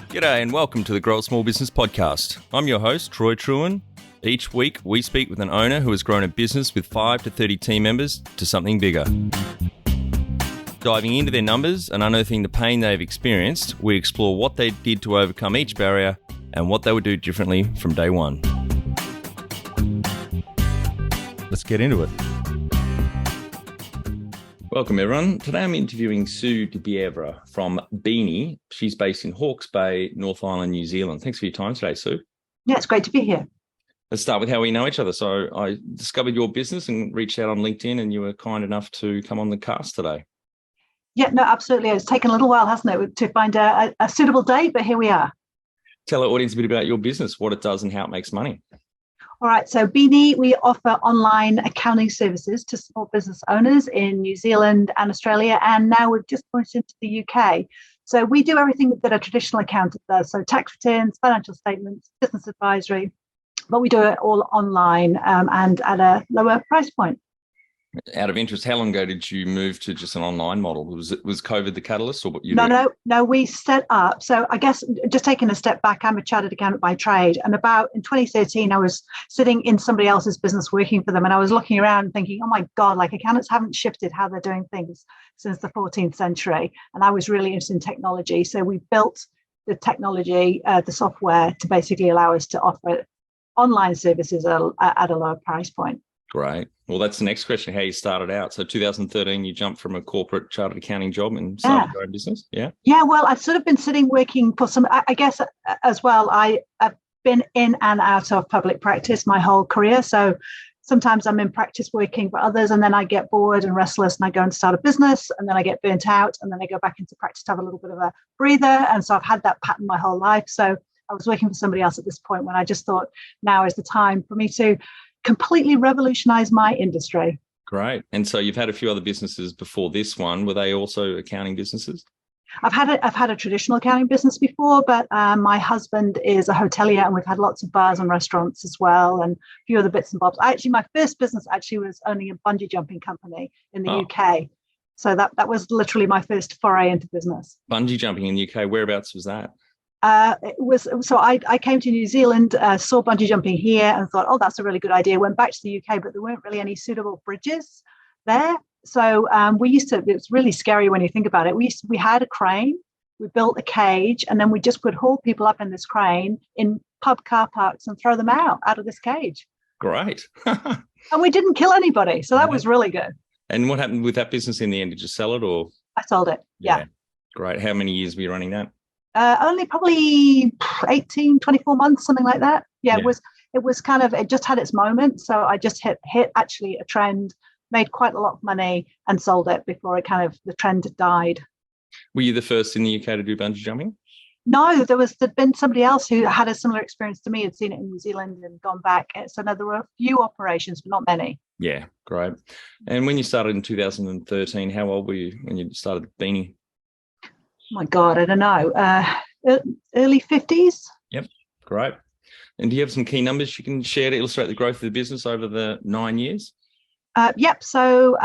G'day and welcome to the Grow a Small Business Podcast. I'm your host, Troy Truen. Each week, we speak with an owner who has grown a business with 5 to 30 team members to something bigger. Diving into their numbers and unearthing the pain they've experienced, we explore what they did to overcome each barrier and what they would do differently from day one. Let's get into it. Welcome, everyone. Today I'm interviewing Sue de Bievre from Beany. She's based in Hawke's Bay, North Island, New Zealand. Thanks for your time today, Sue. Yeah, it's great to be here. Let's start with how we know each other. So I discovered your business and reached out on LinkedIn, and you were kind enough to come on the cast today. Yeah, no, absolutely. It's taken a little while, hasn't it, to find a suitable date, but here we are. Tell our audience a bit about your business, what it does and how it makes money. All right, so Beany, we offer online accounting services to small business owners in New Zealand and Australia, and now we've just launched into the UK. So we do everything that a traditional accountant does, so tax returns, financial statements, business advisory, but we do it all online and at a lower price point. Out of interest, how long ago did you move to just an online model? Was COVID the catalyst, or what you? No. We set up. So I guess just taking a step back, I'm a chartered accountant by trade, and about in 2013, I was sitting in somebody else's business working for them, and I was looking around and thinking, oh my God, like accountants haven't shifted how they're doing things since the 14th century, and I was really interested in technology. So we built the technology, the software, to basically allow us to offer online services at a lower price point. Great. Well, that's the next question, how you started out. So 2013, you jumped from a corporate chartered accounting job and started your own business? Yeah. Yeah, well, I've sort of been sitting working for I guess as well, I've been in and out of public practice my whole career. So sometimes I'm in practice working for others, and then I get bored and restless and I go and start a business, and then I get burnt out, and then I go back into practice to have a little bit of a breather. And so I've had that pattern my whole life. So I was working for somebody else at this point when I just thought now is the time for me to completely revolutionize my industry. Great. And so you've had a few other businesses before this one. Were they also accounting businesses? I've had a traditional accounting business before, but my husband is a hotelier, and we've had lots of bars and restaurants as well, and a few other bits and bobs. My first business was owning a bungee jumping company in the UK. So that was literally my first foray into business. Bungee jumping in the UK, whereabouts was that? I came to New Zealand, saw bungee jumping here and thought, oh, that's a really good idea. Went back to the UK, but there weren't really any suitable bridges there. So it was really scary when you think about it. We had a crane, we built a cage, and then we just would haul people up in this crane in pub car parks and throw them out of this cage. Great. And we didn't kill anybody. So that was really good. And what happened with that business in the end? Did you sell it or? I sold it. Yeah. Great. How many years were you running that? Only probably 18, 24 months, something like that. Yeah. It was kind of, it just had its moment. So I just hit actually a trend, made quite a lot of money and sold it before the trend died. Were you the first in the UK to do bungee jumping? No, there'd been somebody else who had a similar experience to me, had seen it in New Zealand and gone back. So no, there were a few operations, but not many. Yeah, great. And when you started in 2013, how old were you when you started Beany? My God, I don't know. Early 50s. Yep, great. And do you have some key numbers you can share to illustrate the growth of the business over the 9 years? Yep. So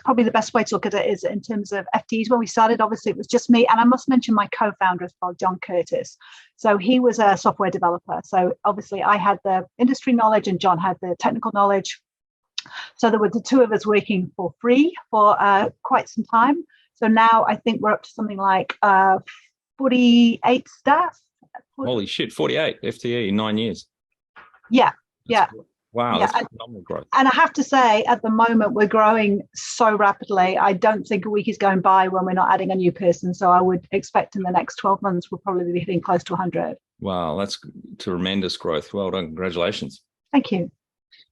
probably the best way to look at it is in terms of FTEs. When we started, obviously, it was just me. And I must mention my co-founder as well, John Curtis. So he was a software developer. So obviously, I had the industry knowledge and John had the technical knowledge. So there were the two of us working for free for quite some time. So now I think we're up to something like 48 staff. Holy shit, 48 FTE in 9 years. Yeah. Wow, that's phenomenal growth. And I have to say, at the moment, we're growing so rapidly. I don't think a week is going by when we're not adding a new person. So I would expect in the next 12 months, we'll probably be hitting close to 100. Wow, that's tremendous growth. Well done. Congratulations. Thank you.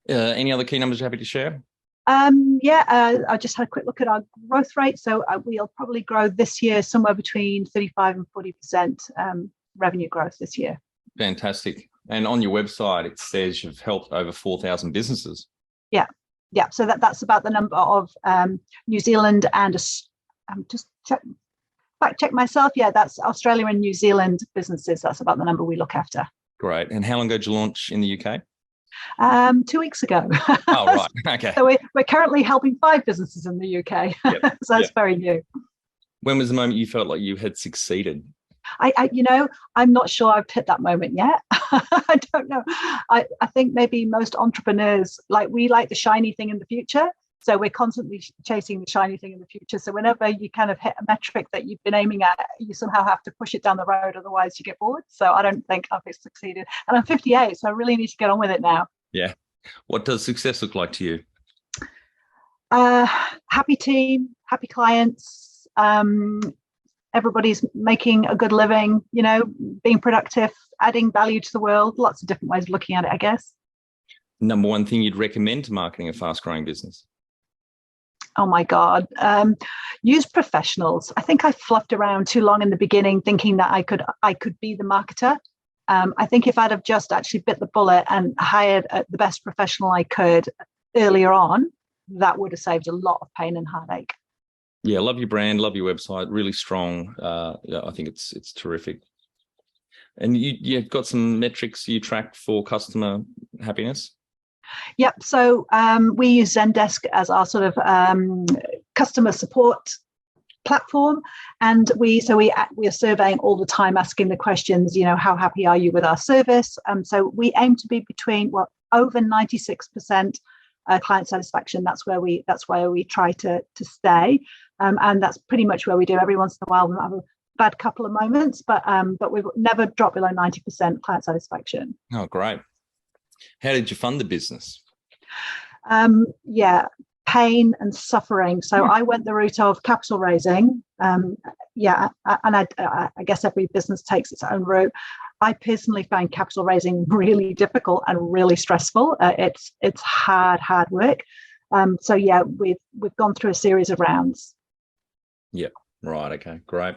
Any other key numbers you're happy to share? I just had a quick look at our growth rate. So we'll probably grow this year somewhere between 35 and 40% revenue growth this year. Fantastic. And on your website, it says you've helped over 4,000 businesses. Yeah. So that's about the number of New Zealand and just fact check myself. Yeah, that's Australia and New Zealand businesses. That's about the number we look after. Great. And how long ago did you launch in the UK? 2 weeks ago. Oh, right. Okay. So we're currently helping 5 businesses in the UK. Yep. So it's very new. When was the moment you felt like you had succeeded? I'm not sure I've hit that moment yet. I don't know. I think maybe most entrepreneurs, we like the shiny thing in the future. So we're constantly chasing the shiny thing in the future. So whenever you kind of hit a metric that you've been aiming at, you somehow have to push it down the road. Otherwise you get bored. So I don't think I've succeeded. And I'm 58, so I really need to get on with it now. Yeah. What does success look like to you? Happy team, happy clients. Everybody's making a good living, being productive, adding value to the world. Lots of different ways of looking at it, I guess. Number one thing you'd recommend to marketing a fast-growing business? Oh my God. Use professionals. I think I fluffed around too long in the beginning thinking that I could be the marketer. I think if I'd have just actually bit the bullet and hired the best professional I could earlier on, that would have saved a lot of pain and heartache. Yeah, love your brand, love your website, really strong. I think it's terrific. And you've got some metrics you track for customer happiness? Yep. So we use Zendesk as our sort of customer support platform, and we are surveying all the time, asking the questions. How happy are you with our service? So we aim to be between over 96% client satisfaction. That's where we try to stay, and that's pretty much where we do. Every once in a while we have a bad couple of moments, but we've never dropped below 90% client satisfaction. Oh, great. How did you fund the business? Pain and suffering. So I went the route of capital raising. And I guess every business takes its own route. I personally find capital raising really difficult and really stressful. It's hard work. We've gone through a series of rounds. Yeah. Right. Okay. Great.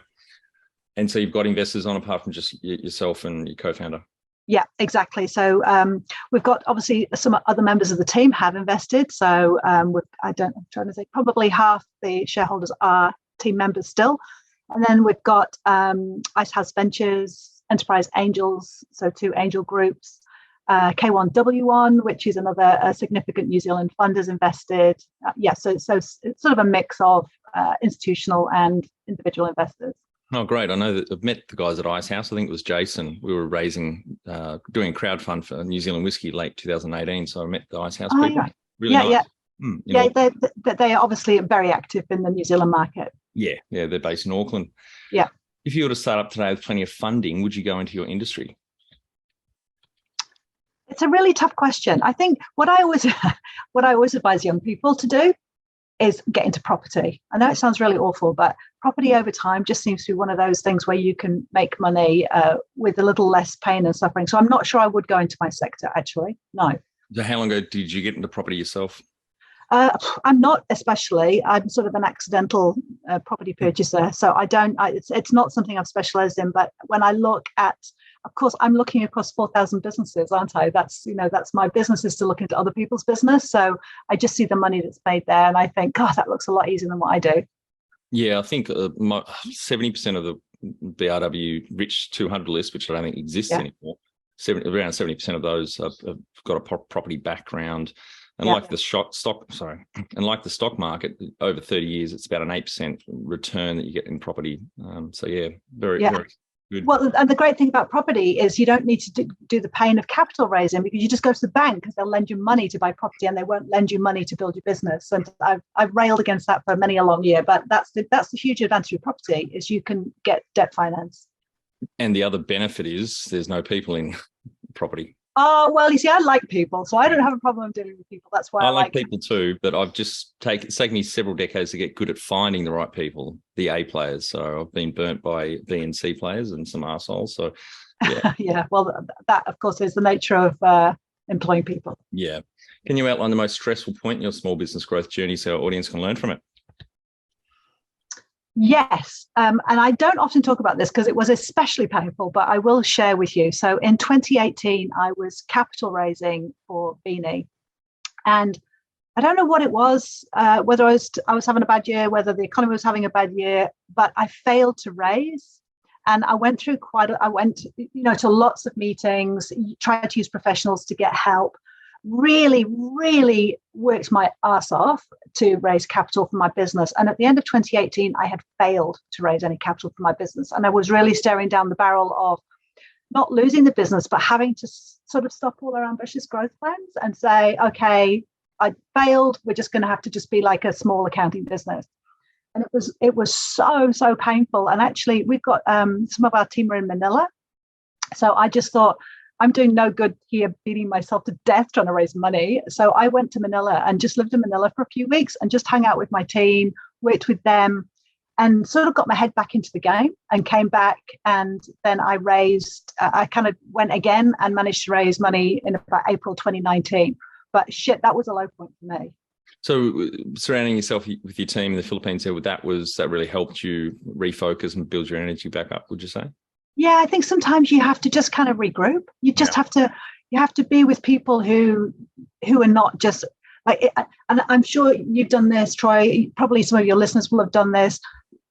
And so you've got investors on apart from just yourself and your co-founder? Yeah, exactly. So we've got obviously some other members of the team have invested. So I'm trying to say probably half the shareholders are team members still. And then we've got Icehouse Ventures, Enterprise Angels, so 2 angel groups, K1W1, which is another significant New Zealand fund has invested. So it's sort of a mix of institutional and individual investors. Oh, great. I know that I've met the guys at Icehouse. I think it was Jason. We were doing a crowdfund for New Zealand whiskey late 2018. So I met the Icehouse people. Yeah. Really nice. They are obviously very active in the New Zealand market. Yeah, they're based in Auckland. Yeah. If you were to start up today with plenty of funding, would you go into your industry? It's a really tough question. I think what I always advise young people to do is get into property. I know it sounds really awful, but property over time just seems to be one of those things where you can make money with a little less pain and suffering. So I'm not sure I would go into my sector, actually. No. So how long ago did you get into property yourself? I'm not especially. I'm sort of an accidental property purchaser. So it's not something I've specialized in. But when I look at, of course, I'm looking across 4,000 businesses, aren't I? That's my business is to look into other people's business. So I just see the money that's made there. And I think, God, that looks a lot easier than what I do. Yeah, I think 70% of the BRW Rich 200 list, which I don't think exists anymore, around 70% of those have got a property background. And like the stock market, over 30 years, it's about an 8% return that you get in property. Very good. Well, and the great thing about property is you don't need to do the pain of capital raising, because you just go to the bank because they'll lend you money to buy property and they won't lend you money to build your business. And I've railed against that for many a long year, but that's the huge advantage of property is you can get debt finance. And the other benefit is there's no people in property. Oh, well, you see, I like people, so I don't have a problem dealing with people. That's why I like people too, but it's taken me several decades to get good at finding the right people, the A players. So I've been burnt by B and C players and some arseholes. So, yeah. Well, that, of course, is the nature of employing people. Yeah. Can you outline the most stressful point in your small business growth journey so our audience can learn from it? Yes. And I don't often talk about this because it was especially painful, but I will share with you. So in 2018, I was capital raising for Beany. And I don't know what it was, whether I was having a bad year, whether the economy was having a bad year, but I failed to raise. And I went through to lots of meetings, tried to use professionals to get help. really, really worked my ass off to raise capital for my business. And at the end of 2018, I had failed to raise any capital for my business. And I was really staring down the barrel of not losing the business, but having to sort of stop all our ambitious growth plans and say, okay, I failed. We're just going to have to just be like a small accounting business. And it was so painful. And actually, we've got some of our team are in Manila. So I just thought, I'm doing no good here, beating myself to death trying to raise money. So I went to Manila and just lived in Manila for a few weeks and just hung out with my team, worked with them, and sort of got my head back into the game and came back. And then I kind of went again and managed to raise money in about April 2019. But shit, that was a low point for me. So surrounding yourself with your team in the Philippines, that really helped you refocus and build your energy back up, would you say? Yeah, I think sometimes you have to just kind of regroup. You just have to be with people who are not just like, and I'm sure you've done this, Troy, probably some of your listeners will have done this,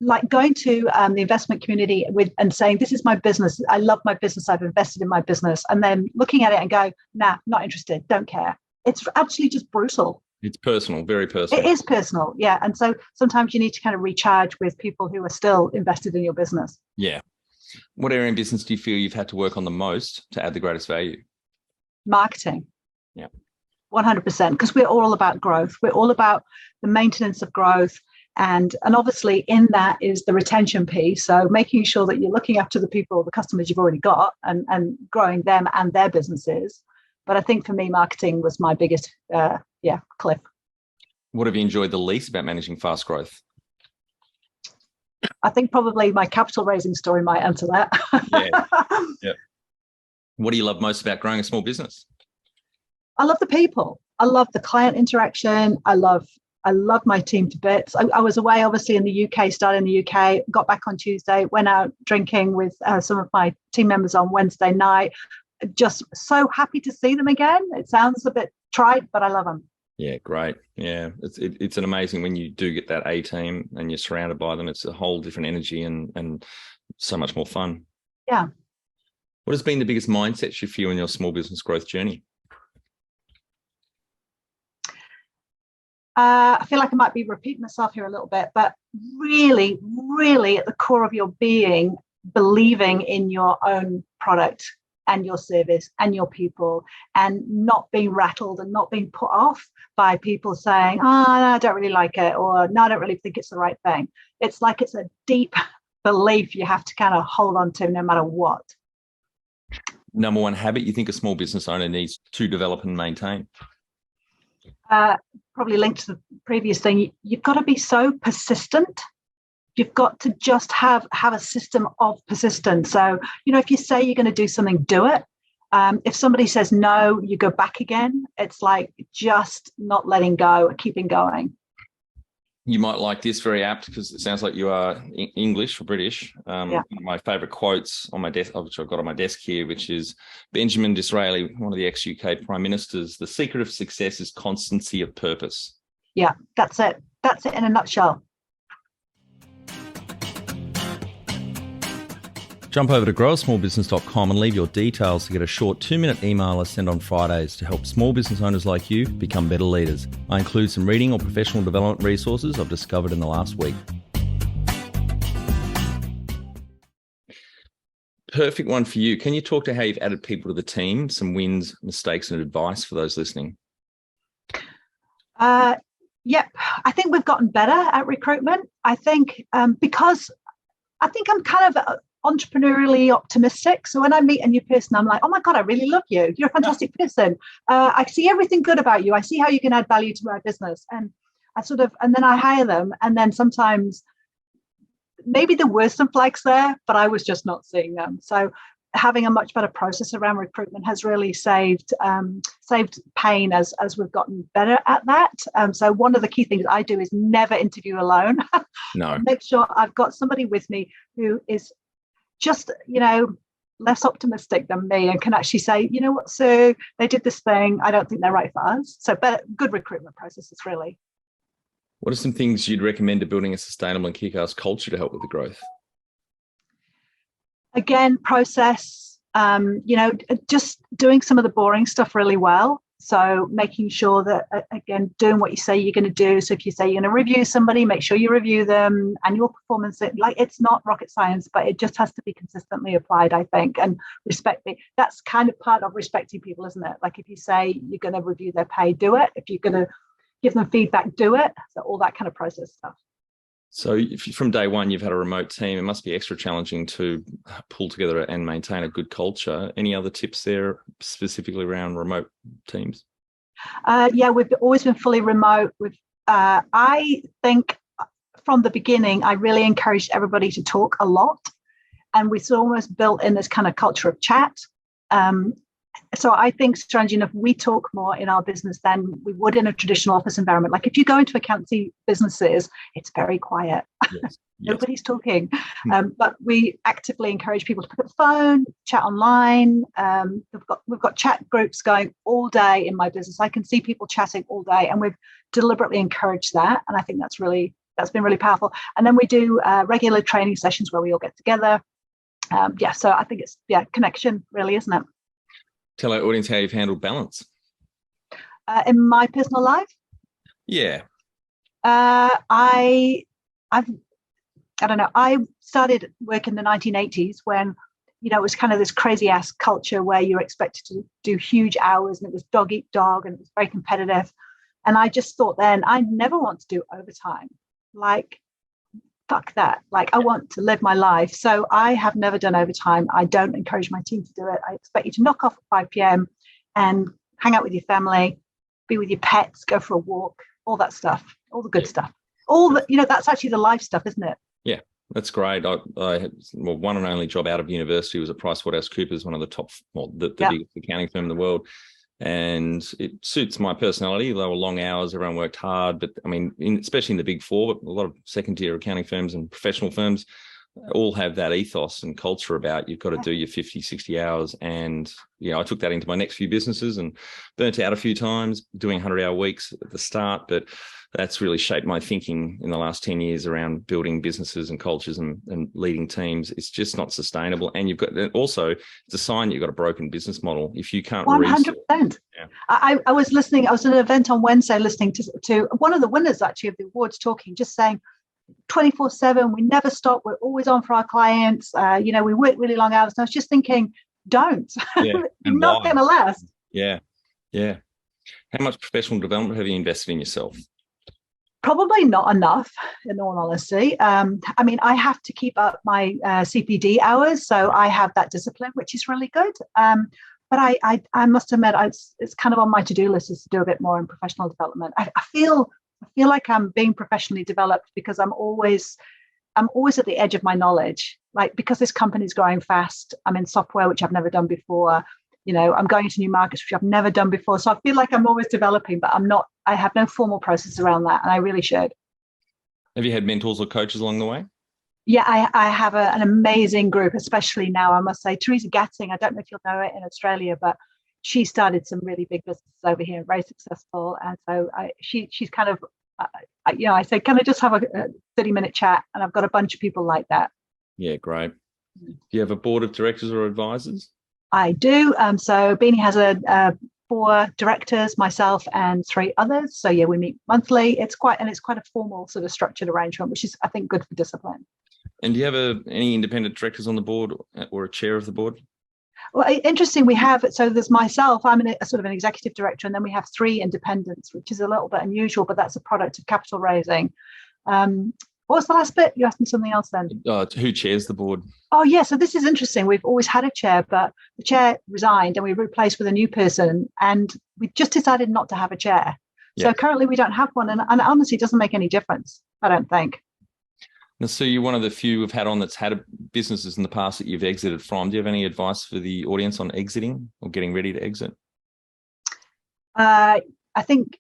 like going to the investment community and saying, this is my business. I love my business. I've invested in my business. And then looking at it and go, nah, not interested. Don't care. It's actually just brutal. It's personal, very personal. It is personal. Yeah. And so sometimes you need to kind of recharge with people who are still invested in your business. Yeah. What area in business do you feel you've had to work on the most to add the greatest value? Marketing. Yeah. 100%. Because we're all about growth. We're all about the maintenance of growth. And obviously in that is the retention piece. So making sure that you're looking after the people, the customers you've already got and growing them and their businesses. But I think for me, marketing was my biggest, cliff. What have you enjoyed the least about managing fast growth? I think probably my capital raising story might answer that. Yeah. What do you love most about growing a small business? I love the people. I love the client interaction. I love my team to bits. I was away, obviously, in the UK, started in the UK, got back on Tuesday, went out drinking with some of my team members on Wednesday night. Just so happy to see them again. It sounds a bit trite, but I love them. Yeah, great. Yeah, it's an amazing when you do get that A team and you're surrounded by them. It's a whole different energy and so much more fun. Yeah. What has been the biggest mindset shift for you in your small business growth journey? I feel like I might be repeating myself here a little bit, but really, really at the core of your being, believing in your own product and your service and your people, and not being rattled and not being put off by people saying, oh, no, I don't really like it, or no, I don't really think it's the right thing. It's like it's a deep belief you have to kind of hold on to no matter what. Number one habit you think a small business owner needs to develop and maintain? Probably linked to the previous thing. You've got to be so persistent. You've got to just have a system of persistence. So, if you say you're going to do something, do it. If somebody says no, you go back again. It's like just not letting go, keeping going. You might like this, very apt, because it sounds like you are English or British. One of my favourite quotes on my desk, which I've got on my desk here, which is Benjamin Disraeli, one of the ex-UK Prime Ministers. The secret of success is constancy of purpose. Yeah, that's it. That's it in a nutshell. Jump over to growasmallbusiness.com and leave your details to get a short 2-minute email I send on Fridays to help small business owners like you become better leaders. I include some reading or professional development resources I've discovered in the last week. Perfect one for you. Can you talk to how you've added people to the team, some wins, mistakes, and advice for those listening? Yep. I think we've gotten better at recruitment. I think because I think I'm kind of entrepreneurially optimistic. So when I meet a new person, I'm like, oh my God, I really love you. You're a fantastic person. I see everything good about you. I see how you can add value to my business. And and then I hire them. And then sometimes maybe there were some flags there, but I was just not seeing them. So having a much better process around recruitment has really saved pain as we've gotten better at that. So one of the key things I do is never interview alone. No. Make sure I've got somebody with me who is just, less optimistic than me and can actually say, you know what, Sue, they did this thing. I don't think they're right for us. So better, good recruitment processes, really. What are some things you'd recommend to building a sustainable and kick-ass culture to help with the growth? Again, process, just doing some of the boring stuff really well. So making sure that, again, doing what you say you're going to do. So if you say you're going to review somebody, make sure you review them. Annual performance, it's not rocket science, but it just has to be consistently applied, I think. And that's kind of part of respecting people, isn't it? Like if you say you're going to review their pay, do it. If you're going to give them feedback, do it. So all that kind of process stuff. So if from day one you've had a remote team, it must be extra challenging to pull together and maintain a good culture. Any other tips there specifically around remote teams? Yeah, we've always been fully remote. I think from the beginning, I really encouraged everybody to talk a lot. And we almost built in this kind of culture of chat. So I think, strangely enough, we talk more in our business than we would in a traditional office environment. Like if you go into accountancy businesses, it's very quiet. Yes. Nobody's talking. But we actively encourage people to pick up the phone, chat online. We've got chat groups going all day in my business. I can see people chatting all day, and we've deliberately encouraged that. And I think that's been really powerful. And then we do regular training sessions where we all get together. So I think it's connection, really, isn't it? Tell our audience how you've handled balance. In my personal life? Yeah. I don't know. I started work in the 1980s when, it was kind of this crazy ass culture where you're expected to do huge hours, and it was dog eat dog, and it was very competitive. And I just thought then, I never want to do overtime. Like, fuck that. Like, I want to live my life. So I have never done overtime. I don't encourage my team to do it. I expect you to knock off at 5 p.m. and hang out with your family, be with your pets, go for a walk, all that stuff, all the good stuff. All the, that's actually the life stuff, isn't it? Yeah, that's great. I had one and only job out of university was at PricewaterhouseCoopers, one of the top, the biggest accounting firm in the world. And it suits my personality. They were long hours, everyone worked hard, but I mean, especially in the big four, but a lot of second tier accounting firms and professional firms all have that ethos and culture about you've got to do your 50, 60 hours. And, I took that into my next few businesses and burnt out a few times doing 100-hour weeks at the start, but that's really shaped my thinking in the last 10 years around building businesses and cultures and leading teams. It's just not sustainable. And you've got also, it's a sign you've got a broken business model. If you can't 100%. I was listening. I was at an event on Wednesday listening to one of the winners actually of the awards talking, just saying 24/7, we never stop. We're always on for our clients. We work really long hours. And I was just thinking, don't. You're not going to last. Yeah. Yeah. How much professional development have you invested in yourself? Probably not enough, in all honesty. I have to keep up my CPD hours, so I have that discipline, which is really good. But I must admit, it's kind of on my to-do list is to do a bit more in professional development. I feel like I'm being professionally developed because I'm always at the edge of my knowledge. Like, because this company is growing fast, I'm in software, which I've never done before. I'm going into new markets, which I've never done before. So I feel like I'm always developing, but I have no formal process around that. And I really should. Have you had mentors or coaches along the way? Yeah, I have an amazing group, especially now, I must say. Teresa Gatting, I don't know if you'll know it in Australia, but she started some really big businesses over here, very successful. And so she's kind of, I say, can I just have a 30-minute chat? And I've got a bunch of people like that. Yeah, great. Do you have a board of directors or advisors? I do. So Beany has 4 directors, myself, and 3 others. So yeah, we meet monthly. It's quite a formal sort of structured arrangement, which is, I think, good for discipline. And do you have any independent directors on the board or a chair of the board? Well, interesting. We have, so there's myself, I'm a sort of an executive director, and then we have 3 independents, which is a little bit unusual, but that's a product of capital raising. What was the last bit? You asked me something else then. Who chairs the board? Oh, yeah. So this is interesting. We've always had a chair, but the chair resigned and we replaced with a new person. And we just decided not to have a chair. So currently we don't have one. And honestly, it doesn't make any difference, I don't think. Now, Sue, you're one of the few we've had on that's had businesses in the past that you've exited from. Do you have any advice for the audience on exiting or getting ready to exit? I think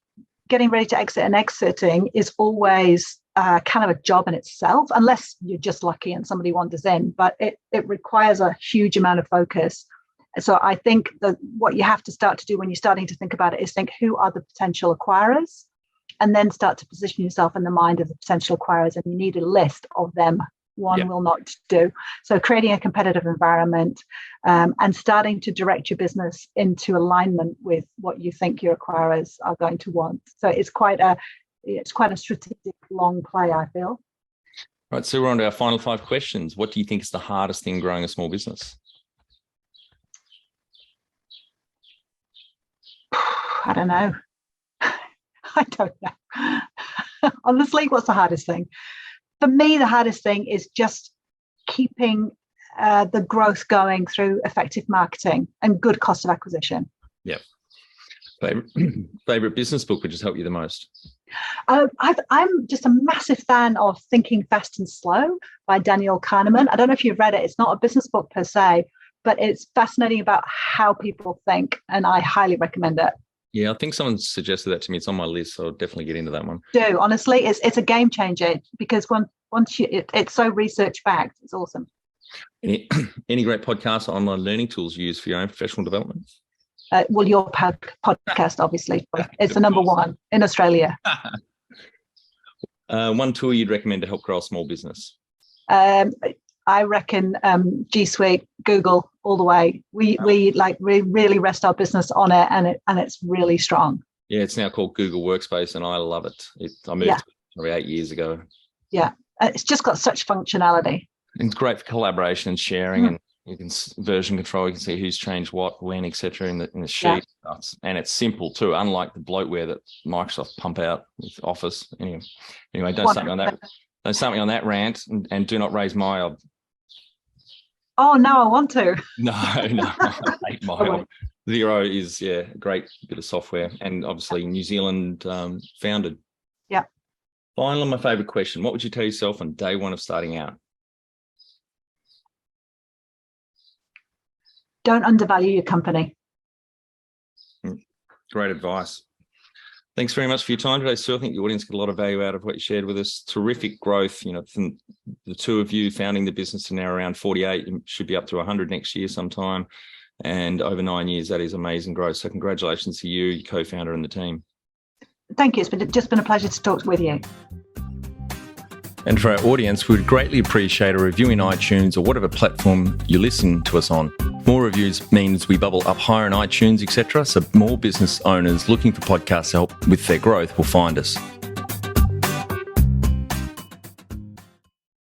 getting ready to exit and exiting is always kind of a job in itself, unless you're just lucky and somebody wanders in, but it requires a huge amount of focus. So I think that what you have to start to do when you're starting to think about it is think, who are the potential acquirers? And then start to position yourself in the mind of the potential acquirers. And you need a list of them one will not do. So creating a competitive environment and starting to direct your business into alignment with what you think your acquirers are going to want. So it's quite a strategic long play, I feel. Right, so we're on to our final 5 questions. What do you think is the hardest thing growing a small business? I don't know. I don't know. Honestly, what's the hardest thing? For me, the hardest thing is just keeping the growth going through effective marketing and good cost of acquisition. Yeah. Favorite business book which has helped you the most? I'm just a massive fan of Thinking Fast and Slow by Daniel Kahneman. I don't know if you've read it. It's not a business book per se, but it's fascinating about how people think, and I highly recommend it. Yeah, I think someone suggested that to me. It's on my list, so I'll definitely get into that one. Do honestly, it's a game changer because once it's so research backed. It's awesome. Any great podcasts or online learning tools you use for your own professional development? Well, your podcast, obviously, it's the number one in Australia. One tool you'd recommend to help grow a small business? I reckon G Suite, Google, all the way. We really rest our business on it, and it's really strong. Yeah, it's now called Google Workspace, and I love it. I moved to it probably 8 years ago. Yeah, it's just got such functionality. It's great for collaboration and sharing, and you can version control. You can see who's changed what, when, etc. in the sheet, and it's simple too. Unlike the bloatware that Microsoft pump out with Office. Anyway, don't start me on that. Don't start me on that rant, and do not raise my. Oh, now I want to. No, I hate my. Xero is a great bit of software, and obviously New Zealand founded. Yeah. Finally, my favourite question: what would you tell yourself on day one of starting out? Don't undervalue your company. Great advice. Thanks very much for your time today, Sue. I think the audience got a lot of value out of what you shared with us. Terrific growth. From the two of you founding the business to now around 48, you should be up to 100 next year sometime. And over 9 years, that is amazing growth. So congratulations to you, your co-founder, and the team. Thank you. It's just been a pleasure to talk with you. And for our audience, we would greatly appreciate a review in iTunes or whatever platform you listen to us on. More reviews means we bubble up higher in iTunes, etc. So more business owners looking for podcast help with their growth will find us.